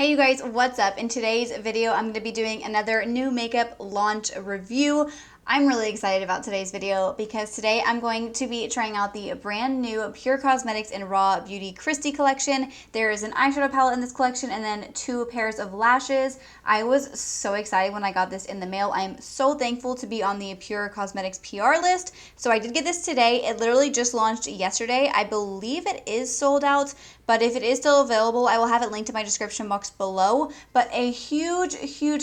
Hey you guys, what's up? In today's video, I'm going to be doing another new makeup launch review. I'm really excited about today's video because today I'm going to be trying out the brand new PUR Cosmetics and RawBeautyKristi Collection. There is an eyeshadow palette in this collection and then 2 pairs of lashes. I was so excited when I got this in the mail. I'm so thankful to be on the PUR Cosmetics PR list. So I did get this today. It literally just launched yesterday. I believe it is sold out, but if it is still available, I will have it linked in my description box below. But a huge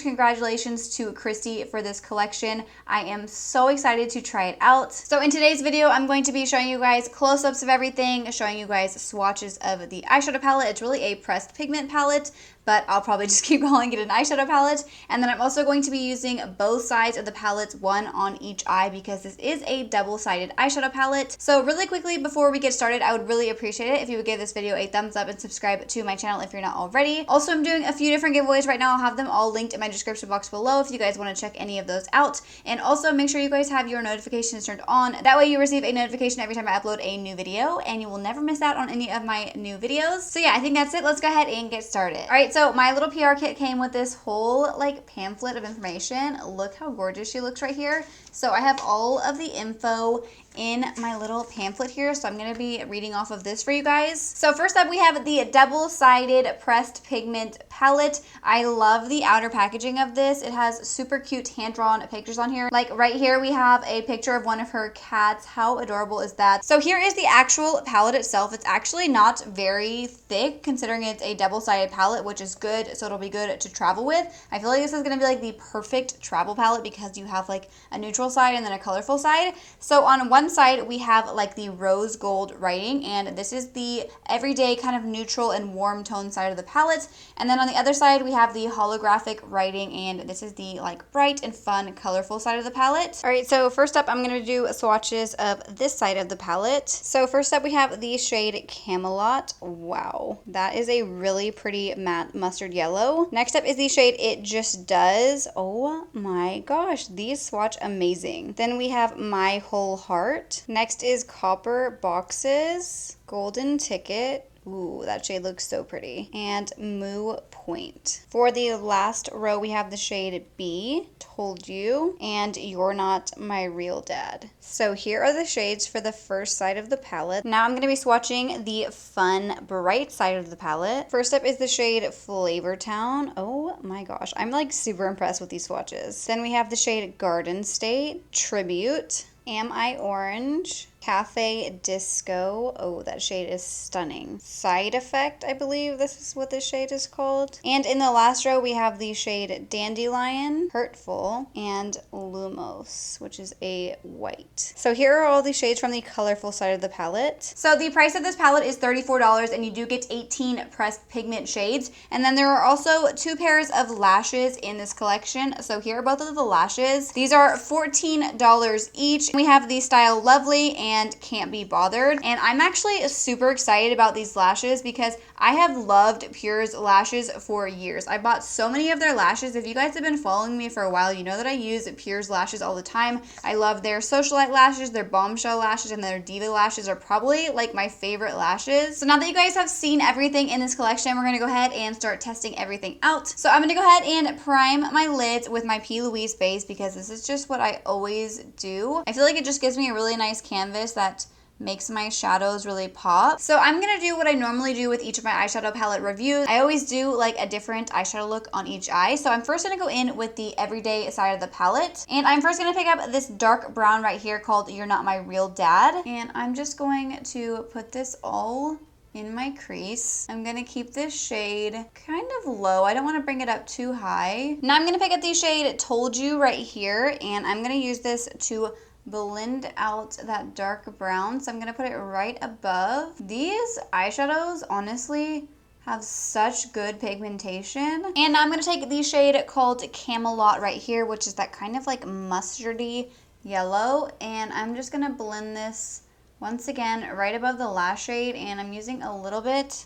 congratulations to Kristi for this collection. I am so excited to try it out. So in today's video, I'm going to be showing you guys close-ups of everything, showing you guys swatches of the eyeshadow palette. It's really a pressed pigment palette, but I'll probably just keep calling it an eyeshadow palette. And then I'm also going to be using both sides of the palettes, one on each eye, because this is a double-sided eyeshadow palette. So really quickly, before we get started, I would really appreciate it if you would give this video a thumbs up and subscribe to my channel if you're not already. Also, I'm doing a few different giveaways right now. I'll have them all linked in my description box below if you guys want to check any of those out. And also make sure you guys have your notifications turned on. That way you receive a notification every time I upload a new video and you will never miss out on any of my new videos. So yeah, I think that's it. Let's go ahead and get started. All right, so my little PR kit came with this whole like pamphlet of information. Look how gorgeous she looks right here. So I have all of the info in my little pamphlet here, so I'm going to be reading off of this for you guys. So first up, we have the double-sided pressed pigment palette. I love the outer packaging of this. It has super cute hand-drawn pictures on here. Like right here, we have a picture of one of her cats. How adorable is that? So here is the actual palette itself. It's actually not very thick considering it's a double-sided palette, which is good, so it'll be good to travel with. I feel like this is going to be like the perfect travel palette because you have like a neutral side and then a colorful side. So on one side we have like the rose gold writing, and this is the everyday kind of neutral and warm tone side of the palette. And then on the other side we have the holographic writing, and this is the like bright and fun colorful side of the palette. All right, so first up I'm going to do swatches of this side of the palette. So first up we have the shade Camelot. Wow, that is a really pretty matte mustard yellow. Next up is the shade It Just Does. Oh my gosh, these swatch amazing. Then we have My Whole Heart. Next is Copper Boxes, Golden Ticket. Ooh, that shade looks so pretty. And Moo Point. For the last row, we have the shade B, Told You, and You're Not My Real Dad. So here are the shades for the first side of the palette. Now I'm going to be swatching the fun, bright side of the palette. First up is the shade Flavor Town. Oh my gosh, I'm like super impressed with these swatches. Then we have the shade Garden State, Tribute, Am I Orange, Cafe Disco. Oh, that shade is stunning. Side Effect, I believe this is what this shade is called. And in the last row, we have the shade Dandelion, Hurtful, and Lumos, which is a white. So here are all the shades from the colorful side of the palette. So the price of this palette is $34, and you do get 18 pressed pigment shades. And then there are also 2 pairs of lashes in this collection. So here are both of the lashes. These are $14 each. We have the style Lovely and Can't Be Bothered, and I'm actually super excited about these lashes because I have loved PUR's lashes for years. I bought so many of their lashes. If you guys have been following me for a while, you know that I use PUR's lashes all the time. I love their socialite lashes, their bombshell lashes, and their diva lashes are probably like my favorite lashes. So now that you guys have seen everything in this collection, we're gonna go ahead and start testing everything out. So I'm gonna go ahead and prime my lids with my P. Louise base because this is just what I always do. I feel like it just gives me a really nice canvas that makes my shadows really pop. So I'm gonna do what I normally do with each of my eyeshadow palette reviews. I always do like a different eyeshadow look on each eye. So I'm first gonna go in with the everyday side of the palette. And I'm first gonna pick up this dark brown right here called You're Not My Real Dad. And I'm just going to put this all in my crease. I'm gonna keep this shade kind of low. I don't wanna bring it up too high. Now I'm gonna pick up the shade Told You right here, and I'm gonna use this to blend out that dark brown. So I'm gonna put it right above. These eyeshadows honestly have such good pigmentation. And now I'm gonna take the shade called Camelot right here, which is that kind of like mustardy yellow, and I'm just gonna blend this once again right above the lash shade, and I'm using a little bit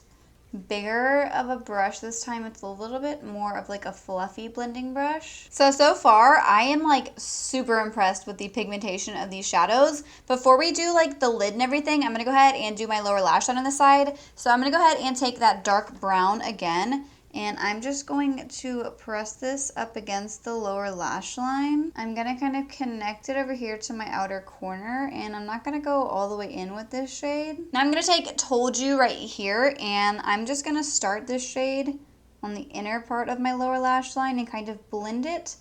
bigger of a brush this time. It's a little bit more of like a fluffy blending brush. So far I am like super impressed with the pigmentation of these shadows. Before we do like the lid and everything, I'm gonna go ahead and do my lower lash line on the side. So I'm gonna go ahead and take that dark brown again And I'm just going to press this up against the lower lash line. I'm gonna kind of connect it over here to my outer corner, and I'm not gonna go all the way in with this shade. Now I'm gonna take Told You right here, and I'm just gonna start this shade on the inner part of my lower lash line and kind of blend it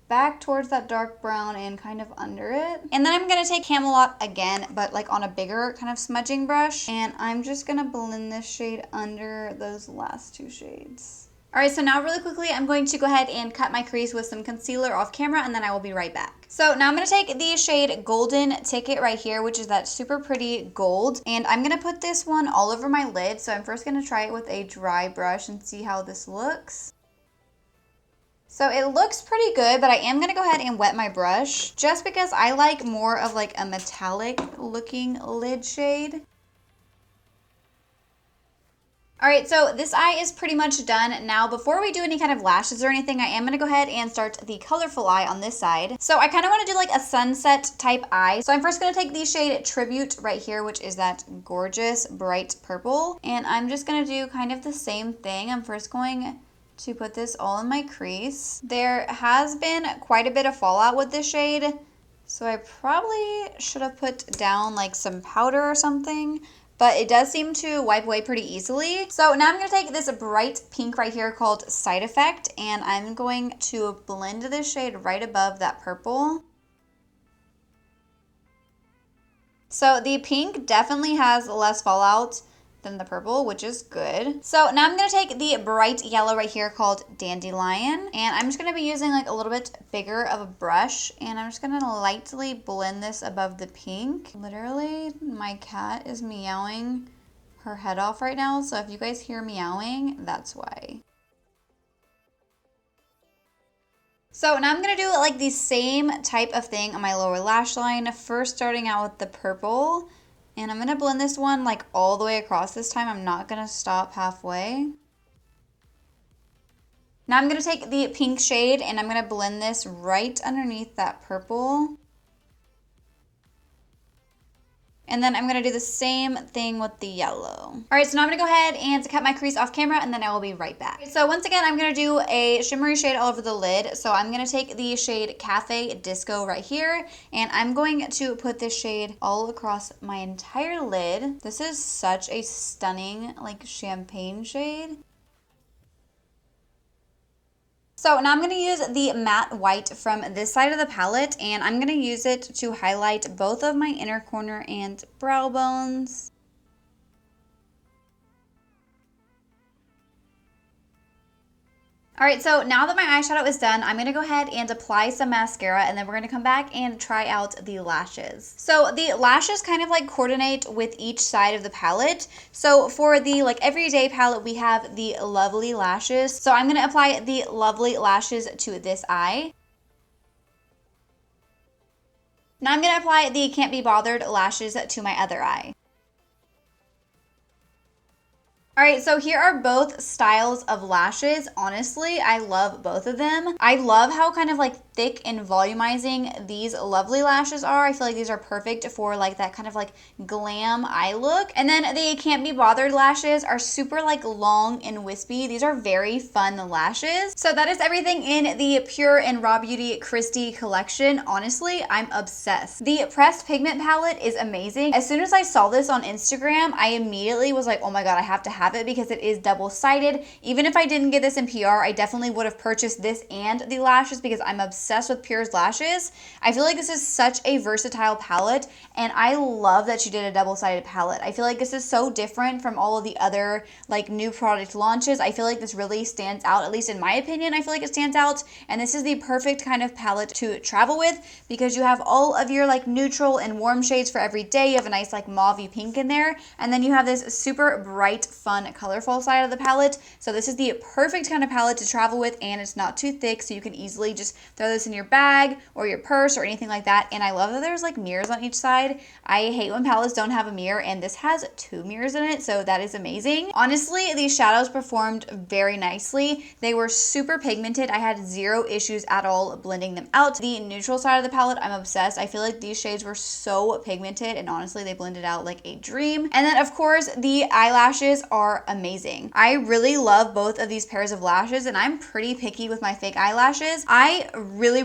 back towards that dark brown and kind of under it. And then I'm gonna take Camelot again, but like on a bigger kind of smudging brush, and I'm just gonna blend this shade under those last two shades. All right, so now really quickly, I'm going to go ahead and cut my crease with some concealer off camera, and then I will be right back. So now I'm gonna take the shade Golden Ticket right here, which is that super pretty gold, and I'm gonna put this one all over my lid. So I'm first gonna try it with a dry brush and see how this looks. So it looks pretty good, but I am gonna go ahead and wet my brush just because I like more of like a metallic looking lid shade. All right, so this eye is pretty much done. Now, before we do any kind of lashes or anything, I am gonna go ahead and start the colorful eye on this side. So I kind of wanna do like a sunset type eye. So I'm first gonna take the shade Tribute right here, which is that gorgeous bright purple. And I'm just gonna do kind of the same thing. I'm first going to put this all in my crease. There has been quite a bit of fallout with this shade, so I probably should have put down like some powder or something, but it does seem to wipe away pretty easily. So now I'm gonna take this bright pink right here called Side Effect, and I'm going to blend this shade right above that purple. So the pink definitely has less fallout than the purple, which is good. So now I'm gonna take the bright yellow right here called Dandelion, and I'm just gonna be using like a little bit bigger of a brush, and I'm just gonna lightly blend this above the pink. Literally, my cat is meowing her head off right now, so if you guys hear meowing, that's why. So now I'm gonna do like the same type of thing on my lower lash line, first starting out with the purple. And I'm gonna blend this one like all the way across this time. I'm not gonna stop halfway. Now I'm gonna take the pink shade and I'm gonna blend this right underneath that purple. And then I'm gonna do the same thing with the yellow. All right, so now I'm gonna go ahead and cut my crease off camera, and then I will be right back. So once again, I'm gonna do a shimmery shade all over the lid. So I'm gonna take the shade Cafe Disco right here, and I'm going to put this shade all across my entire lid. This is such a stunning like champagne shade. So now I'm going to use the matte white from this side of the palette, and I'm going to use it to highlight both of my inner corner and brow bones. All right, so now that my eyeshadow is done, I'm gonna go ahead and apply some mascara, and then we're gonna come back and try out the lashes. So the lashes kind of like coordinate with each side of the palette. So for the like everyday palette, we have the Lovely Lashes. So I'm gonna apply the Lovely Lashes to this eye. Now I'm gonna apply the Can't Be Bothered lashes to my other eye. All right, so here are both styles of lashes. Honestly, I love both of them. I love how kind of like thick and volumizing these Lovely Lashes are. I feel like these are perfect for like that kind of like glam eye look. And then the Can't Be Bothered lashes are super like long and wispy. These are very fun lashes. So that is everything in the PUR and RawBeautyKristi collection. Honestly, I'm obsessed. The pressed pigment palette is amazing. As soon as I saw this on Instagram, I immediately was like, oh my God, I have to have it because it is double-sided. Even if I didn't get this in PR, I definitely would have purchased this and the lashes because I'm obsessed with PUR's lashes. I feel like this is such a versatile palette, and I love that she did a double-sided palette. I feel like this is so different from all of the other like new product launches. I feel like this really stands out, at least in my opinion. I feel like it stands out, and this is the perfect kind of palette to travel with because you have all of your like neutral and warm shades for every day. You have a nice like mauve-y pink in there, and then you have this super bright, fun, colorful side of the palette. So this is the perfect kind of palette to travel with, and it's not too thick, so you can easily just throw this in your bag or your purse or anything like that. And I love that there's like mirrors on each side. I hate when palettes don't have a mirror, and this has 2 mirrors in it, so that is amazing. Honestly, these shadows performed very nicely. They were super pigmented. I had 0 issues at all blending them out. The neutral side of the palette, I'm obsessed. I feel like these shades were so pigmented, and honestly, they blended out like a dream. And then of course, the eyelashes are are amazing. I really love both of these pairs of lashes, and I'm pretty picky with my fake eyelashes. I really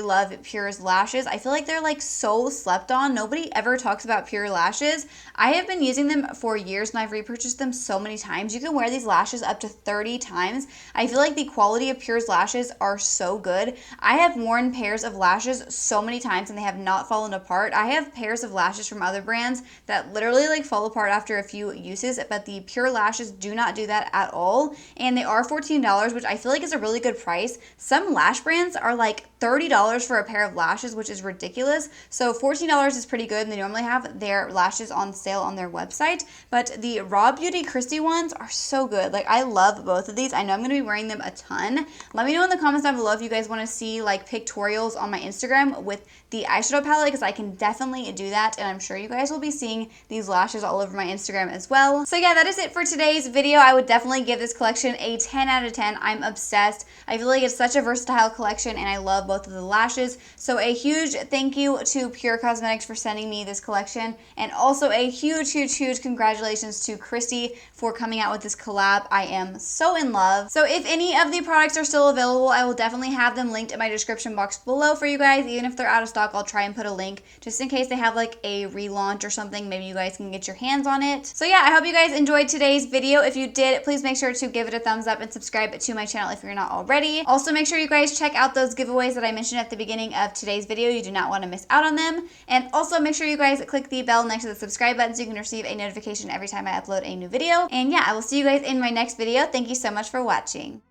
love PUR's lashes. I feel like they're like so slept on. Nobody ever talks about PUR lashes. I have been using them for years and I've repurchased them so many times. You can wear these lashes up to 30 times. I feel like the quality of PUR's lashes are so good. I have worn pairs of lashes so many times and they have not fallen apart. I have pairs of lashes from other brands that literally like fall apart after a few uses, but the PUR lashes do not do that at all. And they are $14, which I feel like is a really good price. Some lash brands are like $30 for a pair of lashes, which is ridiculous. So $14 is pretty good, and they normally have their lashes on sale on their website. But the RawBeautyKristi ones are so good. Like, I love both of these. I know I'm going to be wearing them a ton. Let me know in the comments down below if you guys want to see like pictorials on my Instagram with the eyeshadow palette, because I can definitely do that, and I'm sure you guys will be seeing these lashes all over my Instagram as well. So yeah, that is it for today's video. I would definitely give this collection a 10 out of 10. I'm obsessed. I feel like it's such a versatile collection, and I love both of the lashes. So a huge thank you to PUR Cosmetics for sending me this collection, and also a huge congratulations to Kristi for coming out with this collab. I am so in love. So if any of the products are still available, I will definitely have them linked in my description box below for you guys. Even if they're out of stock, I'll try and put a link just in case they have like a relaunch or something. Maybe you guys can get your hands on it. So yeah, I hope you guys enjoyed today's video. If you did, please make sure to give it a thumbs up and subscribe to my channel if you're not already. Also, make sure you guys check out those giveaways that I mentioned at the beginning of today's video. You do not want to miss out on them. And also make sure you guys click the bell next to the subscribe button so you can receive a notification every time I upload a new video. And yeah, I will see you guys in my next video. Thank you so much for watching.